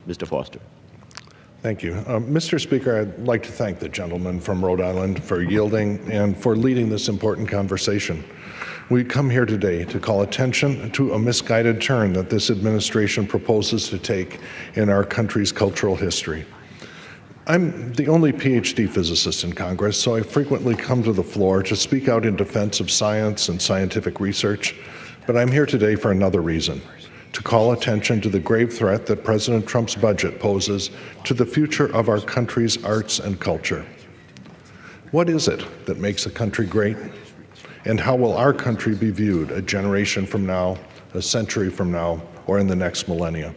Mr. Foster. Thank you. Mr. Speaker, I'd like to thank the gentleman from Rhode Island for yielding and for leading this important conversation. We come here today to call attention to a misguided turn that this administration proposes to take in our country's cultural history. I'm the only PhD physicist in Congress, so I frequently come to the floor to speak out in defense of science and scientific research, but I'm here today for another reason: to call attention to the grave threat that President Trump's budget poses to the future of our country's arts and culture. What is it that makes a country great? And how will our country be viewed a generation from now, a century from now, or in the next millennia?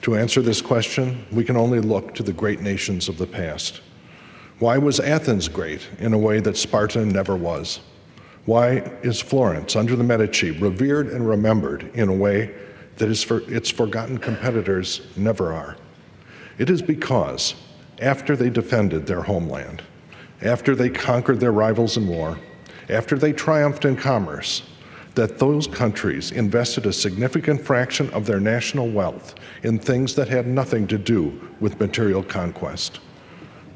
To answer this question, we can only look to the great nations of the past. Why was Athens great in a way that Sparta never was? Why is Florence, under the Medici, revered and remembered in a way that its forgotten competitors never are? It is because after they defended their homeland, after they conquered their rivals in war, after they triumphed in commerce, that those countries invested a significant fraction of their national wealth in things that had nothing to do with material conquest.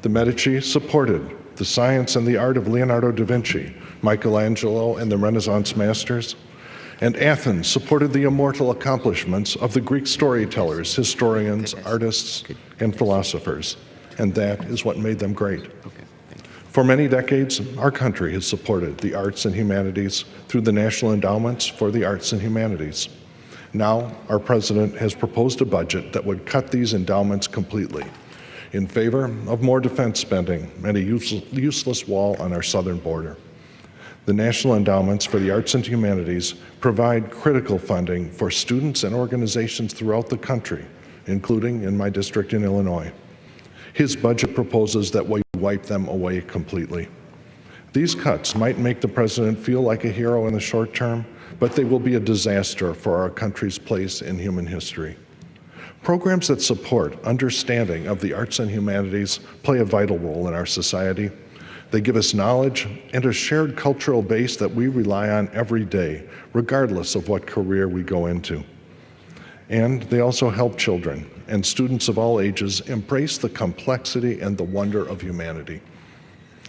The Medici supported the science and the art of Leonardo da Vinci, Michelangelo, and the Renaissance masters, and Athens supported the immortal accomplishments of the Greek storytellers, historians, artists, and philosophers, and that is what made them great. For many decades, our country has supported the arts and humanities through the National Endowments for the Arts and Humanities. Now, our president has proposed a budget that would cut these endowments completely in favor of more defense spending and a useless wall on our southern border. The National Endowments for the Arts and Humanities provide critical funding for students and organizations throughout the country, including in my district in Illinois. His budget proposes that we wipe them away completely. These cuts might make the president feel like a hero in the short term, but they will be a disaster for our country's place in human history. Programs that support understanding of the arts and humanities play a vital role in our society. They give us knowledge and a shared cultural base that we rely on every day, regardless of what career we go into. And they also help children and students of all ages embrace the complexity and the wonder of humanity.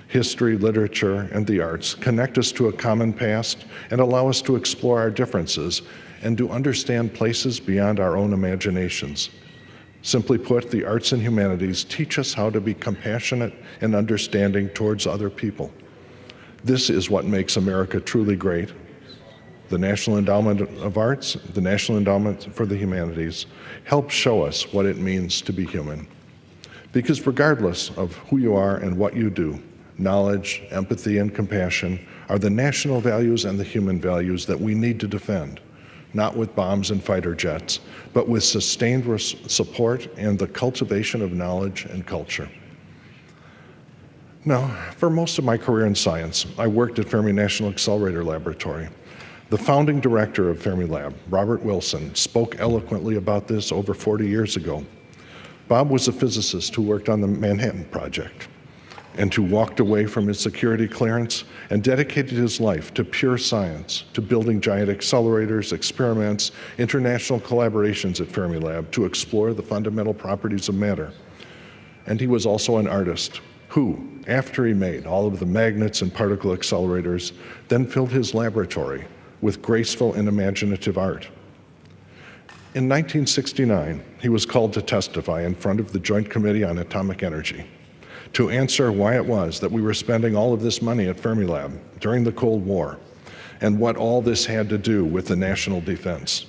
History, literature, and the arts connect us to a common past and allow us to explore our differences and to understand places beyond our own imaginations. Simply put, the arts and humanities teach us how to be compassionate and understanding towards other people. This is what makes America truly great. The National Endowment of Arts, the National Endowment for the Humanities, help show us what it means to be human. Because regardless of who you are and what you do, knowledge, empathy, and compassion are the national values and the human values that we need to defend, not with bombs and fighter jets, but with sustained support and the cultivation of knowledge and culture. Now, for most of my career in science, I worked at Fermi National Accelerator Laboratory. The founding director of Fermilab, Robert Wilson, spoke eloquently about this over 40 years ago. Bob was a physicist who worked on the Manhattan Project and who walked away from his security clearance and dedicated his life to pure science, to building giant accelerators, experiments, international collaborations at Fermilab to explore the fundamental properties of matter. And he was also an artist who, after he made all of the magnets and particle accelerators, then filled his laboratory with graceful and imaginative art. In 1969, he was called to testify in front of the Joint Committee on Atomic Energy to answer why it was that we were spending all of this money at Fermilab during the Cold War and what all this had to do with the national defense.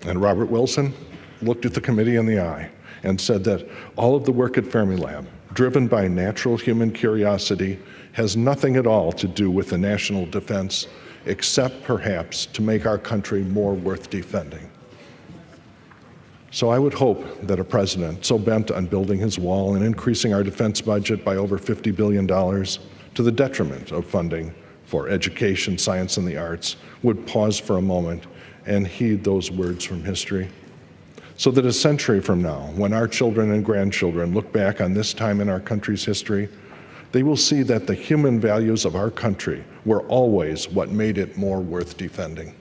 And Robert Wilson looked at the committee in the eye and said that all of the work at Fermilab, driven by natural human curiosity, has nothing at all to do with the national defense, except perhaps to make our country more worth defending. So I would hope that a president so bent on building his wall and increasing our defense budget by over $50 billion to the detriment of funding for education, science, and the arts would pause for a moment and heed those words from history, so that a century from now, when our children and grandchildren look back on this time in our country's history, they will see that the human values of our country were always what made it more worth defending.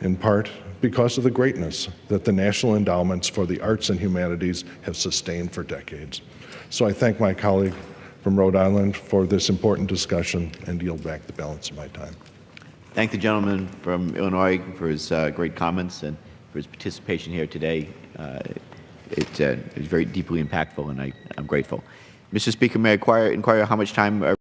in part because of the greatness that the National Endowments for the Arts and Humanities have sustained for decades. So I thank my colleague from Rhode Island for this important discussion and yield back the balance of my time. Thank the gentleman from Illinois for his great comments and for his participation here today. It was very deeply impactful, and I'm grateful. Mr. Speaker, may I inquire how much time